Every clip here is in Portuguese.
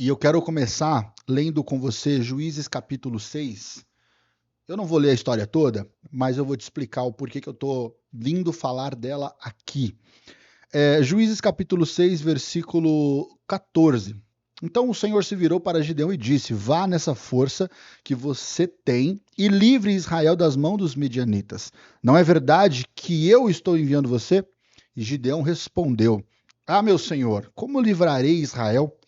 E eu quero começar lendo com você Juízes capítulo 6. Eu não vou ler a história toda, mas eu vou te explicar o porquê que eu estou vindo falar dela aqui. Juízes capítulo 6, versículo 14. Então o Senhor se virou para Gideão e disse: Vá nessa força que você tem e livre Israel das mãos dos midianitas. Não é verdade que eu estou enviando você? E Gideão respondeu: Ah, meu senhor, como livrarei Israel?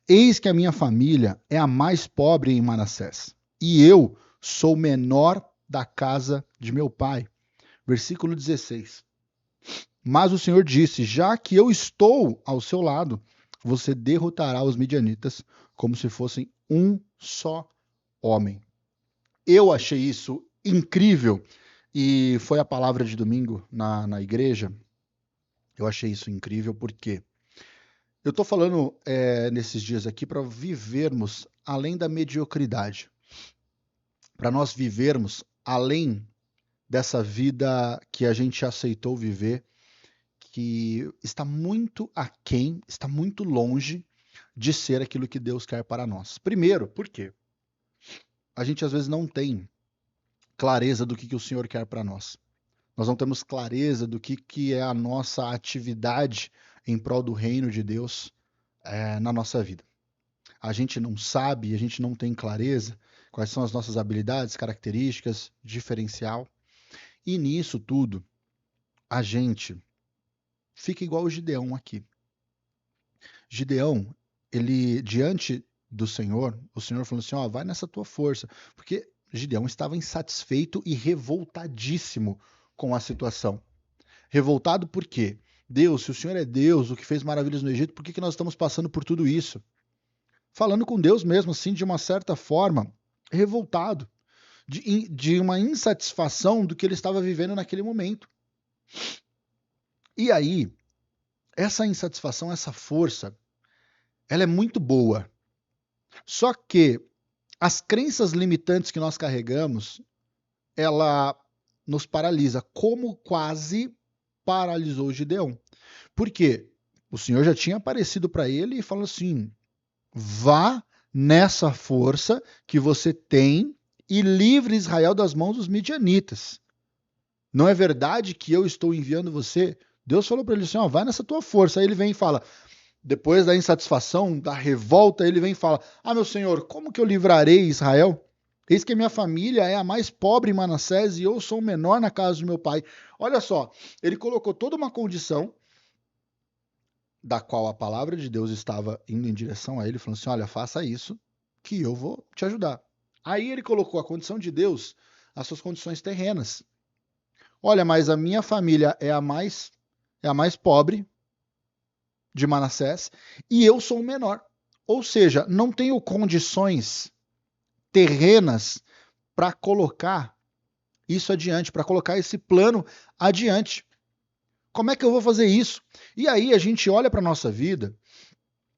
Eis que a minha família é a mais pobre em Manassés, e eu sou o menor da casa de meu pai. Versículo 16. Mas o Senhor disse: Já que eu estou ao seu lado, você derrotará os midianitas como se fossem um só homem. Eu achei isso incrível e foi a palavra de domingo na igreja. Eu achei isso incrível porque eu estou falando nesses dias aqui para vivermos além da mediocridade, para nós vivermos além dessa vida que a gente aceitou viver, que está muito aquém, está muito longe de ser aquilo que Deus quer para nós. Primeiro, por quê? A gente às vezes não tem clareza do que o Senhor quer para nós. Nós não temos clareza do que é a nossa atividade em prol do reino de Deus na nossa vida. A gente não sabe, a gente não tem clareza quais são as nossas habilidades, características, diferencial. E nisso tudo, a gente fica igual o Gideão aqui. Gideão, ele, diante do Senhor, o Senhor falou assim, ó, vai nessa tua força, porque Gideão estava insatisfeito e revoltadíssimo com a situação. Revoltado por quê? Deus, se o Senhor é Deus, o que fez maravilhas no Egito, por que nós estamos passando por tudo isso? Falando com Deus mesmo, assim, de uma certa forma, revoltado, de uma insatisfação do que ele estava vivendo naquele momento. E aí, essa insatisfação, essa força, ela é muito boa. Só que as crenças limitantes que nós carregamos, ela nos paralisa, como quase paralisou Gideão. Por quê? O Senhor já tinha aparecido para ele e falou assim: vá nessa força que você tem e livre Israel das mãos dos midianitas. Não é verdade que eu estou enviando você? Deus falou para ele assim, ó, vai nessa tua força. Aí ele vem e fala, depois da insatisfação, da revolta, ele vem e fala, ah, meu Senhor, como que eu livrarei Israel? Eis que a minha família é a mais pobre em Manassés e eu sou o menor na casa do meu pai. Olha só, ele colocou toda uma condição da qual a palavra de Deus estava indo em direção a ele, falando assim, olha, faça isso que eu vou te ajudar. Aí ele colocou a condição de Deus às suas condições terrenas. Olha, mas a minha família é a mais pobre de Manassés e eu sou o menor. Ou seja, não tenho condições terrenas para colocar isso adiante, para colocar esse plano adiante. Como é que eu vou fazer isso? E aí a gente olha para a nossa vida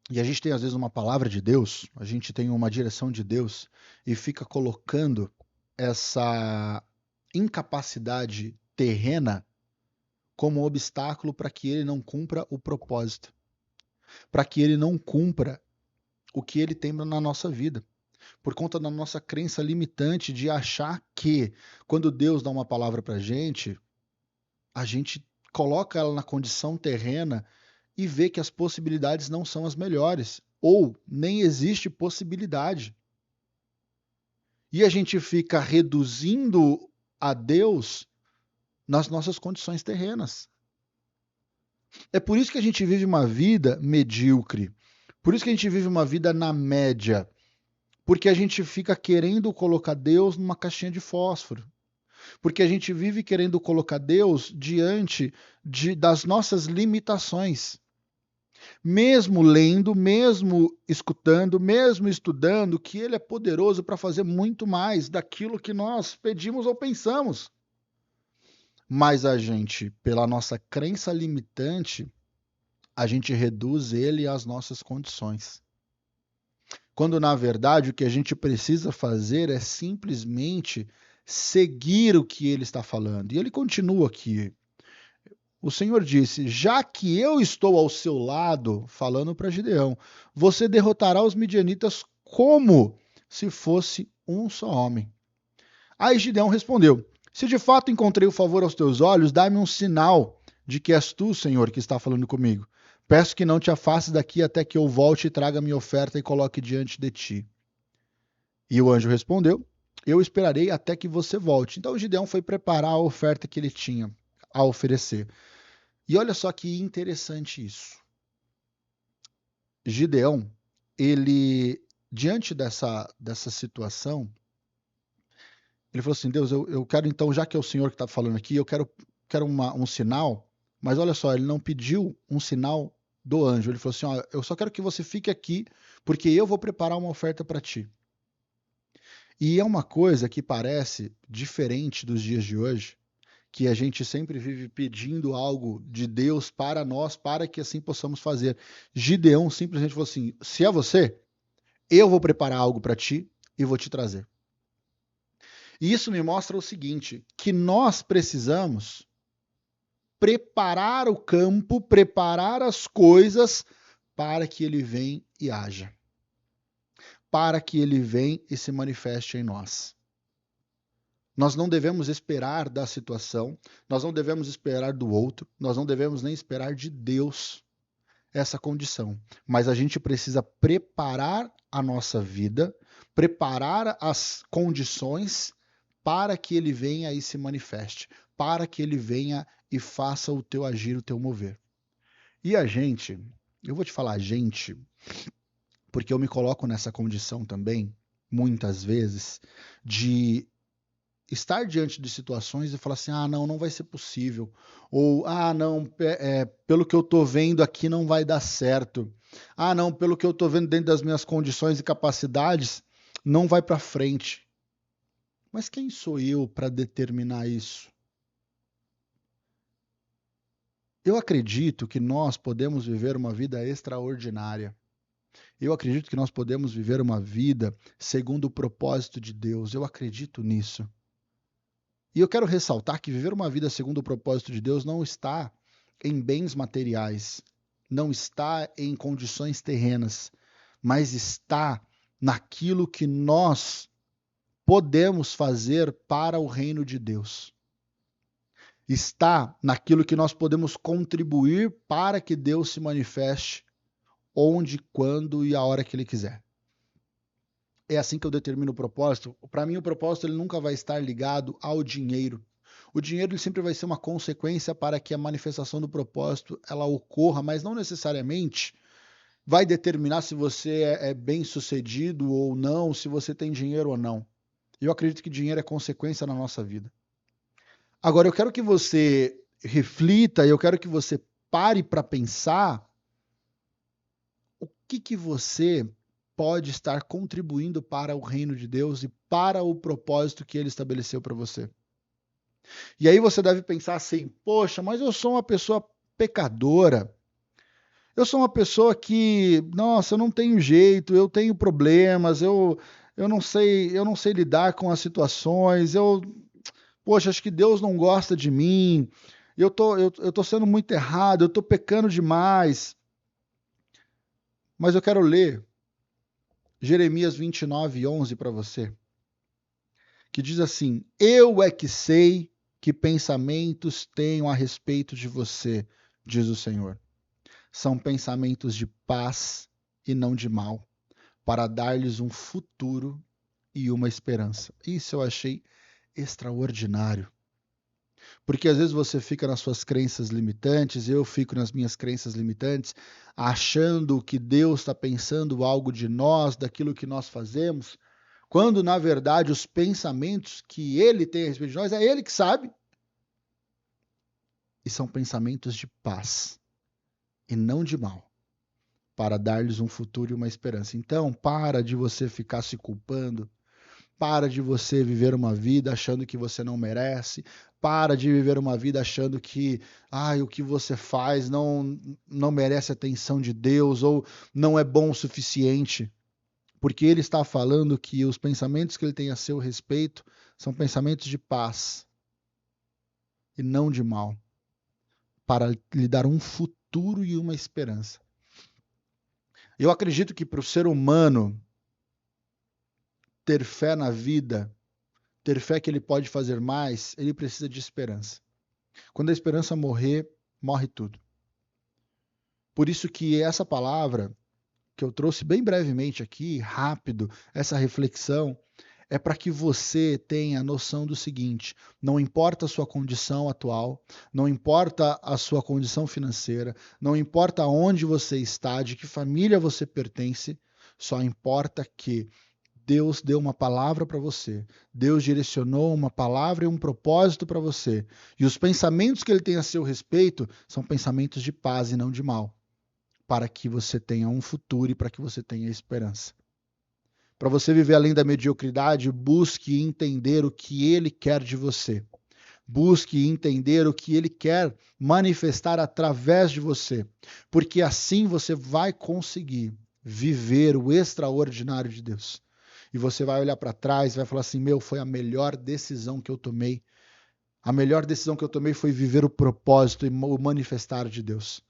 e a gente tem às vezes uma palavra de Deus, a gente tem uma direção de Deus e fica colocando essa incapacidade terrena como um obstáculo para que ele não cumpra o propósito, para que ele não cumpra o que ele tem na nossa vida. Por conta da nossa crença limitante de achar que quando Deus dá uma palavra para a gente coloca ela na condição terrena e vê que as possibilidades não são as melhores, ou nem existe possibilidade. E a gente fica reduzindo a Deus nas nossas condições terrenas. É por isso que a gente vive uma vida medíocre. Por isso que a gente vive uma vida na média. Porque a gente fica querendo colocar Deus numa caixinha de fósforo. Porque a gente vive querendo colocar Deus diante das nossas limitações. Mesmo lendo, mesmo escutando, mesmo estudando, que Ele é poderoso para fazer muito mais daquilo que nós pedimos ou pensamos. Mas a gente, pela nossa crença limitante, a gente reduz Ele às nossas condições. Quando, na verdade, o que a gente precisa fazer é simplesmente seguir o que ele está falando. E ele continua aqui. o Senhor disse: já que eu estou ao seu lado, falando para Gideão, você derrotará os midianitas como se fosse um só homem. Aí Gideão respondeu: se de fato encontrei o favor aos teus olhos, dá-me um sinal de que és tu, Senhor, que está falando comigo. Peço que não te afastes daqui até que eu volte e traga minha oferta e coloque diante de ti. E o anjo respondeu: eu esperarei até que você volte. Então Gideão foi preparar a oferta que ele tinha a oferecer. E olha só que interessante isso. Gideão, ele, diante dessa situação, ele falou assim: Deus, eu quero então, já que é o Senhor que está falando aqui, eu quero um sinal, mas olha só, ele não pediu um sinal do anjo. Ele falou assim: ó, eu só quero que você fique aqui, porque eu vou preparar uma oferta para ti. E é uma coisa que parece diferente dos dias de hoje, que a gente sempre vive pedindo algo de Deus para nós, para que assim possamos fazer. Gideão simplesmente falou assim: se é você, eu vou preparar algo para ti e vou te trazer. E isso me mostra o seguinte, que nós precisamos preparar o campo, preparar as coisas para que ele venha e haja. Para que ele venha e se manifeste em nós. Nós não devemos esperar da situação, nós não devemos esperar do outro, nós não devemos nem esperar de Deus essa condição. Mas a gente precisa preparar a nossa vida, preparar as condições para que ele venha e se manifeste, para que ele venha e faça o teu agir, o teu mover. E a gente, eu vou te falar a gente, porque eu me coloco nessa condição também, muitas vezes, de estar diante de situações e falar assim, ah, não vai ser possível. Ou, ah, não, pelo que eu estou vendo aqui não vai dar certo. Ah, não, pelo que eu estou vendo dentro das minhas condições e capacidades, não vai para frente. Mas quem sou eu para determinar isso? Eu acredito que nós podemos viver uma vida extraordinária. Eu acredito que nós podemos viver uma vida segundo o propósito de Deus. Eu acredito nisso. E eu quero ressaltar que viver uma vida segundo o propósito de Deus não está em bens materiais, não está em condições terrenas, mas está naquilo que nós podemos fazer para o reino de Deus. Está naquilo que nós podemos contribuir para que Deus se manifeste onde, quando e a hora que Ele quiser. É assim que eu determino o propósito. Para mim, o propósito ele nunca vai estar ligado ao dinheiro. O dinheiro ele sempre vai ser uma consequência para que a manifestação do propósito ela ocorra, mas não necessariamente vai determinar se você é bem sucedido ou não, se você tem dinheiro ou não. Eu acredito que dinheiro é consequência na nossa vida. Agora, eu quero que você reflita, eu quero que você pare para pensar o que você pode estar contribuindo para o reino de Deus e para o propósito que ele estabeleceu para você. E aí você deve pensar assim: poxa, mas eu sou uma pessoa pecadora. Eu sou uma pessoa que, nossa, eu não tenho jeito, eu tenho problemas, eu não sei lidar com as situações, poxa, acho que Deus não gosta de mim, eu tô sendo muito errado, eu tô pecando demais. Mas eu quero ler Jeremias 29:11 para você, que diz assim: eu é que sei que pensamentos tenho a respeito de você, diz o Senhor. São pensamentos de paz e não de mal, para dar-lhes um futuro e uma esperança. Isso eu achei extraordinário. Porque às vezes você fica nas suas crenças limitantes, eu fico nas minhas crenças limitantes, achando que Deus está pensando algo de nós, daquilo que nós fazemos, quando na verdade os pensamentos que Ele tem a respeito de nós é Ele que sabe. E são pensamentos de paz e não de mal, para dar-lhes um futuro e uma esperança. Então, para de você ficar se culpando, para de você viver uma vida achando que você não merece, para de viver uma vida achando que o que você faz não merece a atenção de Deus ou não é bom o suficiente. Porque ele está falando que os pensamentos que ele tem a seu respeito são pensamentos de paz e não de mal, para lhe dar um futuro e uma esperança. Eu acredito que para o ser humano ter fé na vida, ter fé que ele pode fazer mais, ele precisa de esperança. Quando a esperança morrer, morre tudo. Por isso que essa palavra, que eu trouxe bem brevemente aqui, rápido, essa reflexão, é para que você tenha a noção do seguinte: não importa a sua condição atual, não importa a sua condição financeira, não importa onde você está, de que família você pertence, só importa que Deus deu uma palavra para você, Deus direcionou uma palavra e um propósito para você, e os pensamentos que ele tem a seu respeito são pensamentos de paz e não de mal, para que você tenha um futuro e para que você tenha esperança. Para você viver além da mediocridade, busque entender o que ele quer de você. Busque entender o que ele quer manifestar através de você, porque assim você vai conseguir viver o extraordinário de Deus. E você vai olhar para trás e vai falar assim: meu, foi a melhor decisão que eu tomei. A melhor decisão que eu tomei foi viver o propósito e o manifestar de Deus.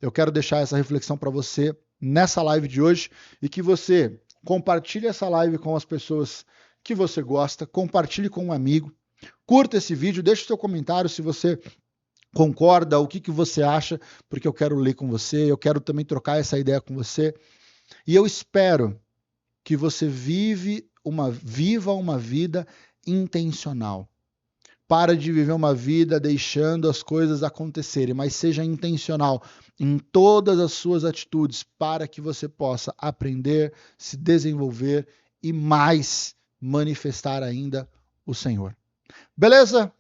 Eu quero deixar essa reflexão para você nessa live de hoje e que você compartilhe essa live com as pessoas que você gosta, compartilhe com um amigo, curta esse vídeo, deixe seu comentário se você concorda, o que você acha, porque eu quero ler com você, eu quero também trocar essa ideia com você. E eu espero que você viva uma vida intencional. Para de viver uma vida deixando as coisas acontecerem, mas seja intencional em todas as suas atitudes para que você possa aprender, se desenvolver e mais manifestar ainda o Senhor. Beleza?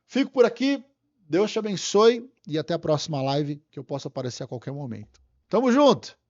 Fico por aqui. Deus te abençoe e até a próxima live, que eu possa aparecer a qualquer momento. Tamo junto!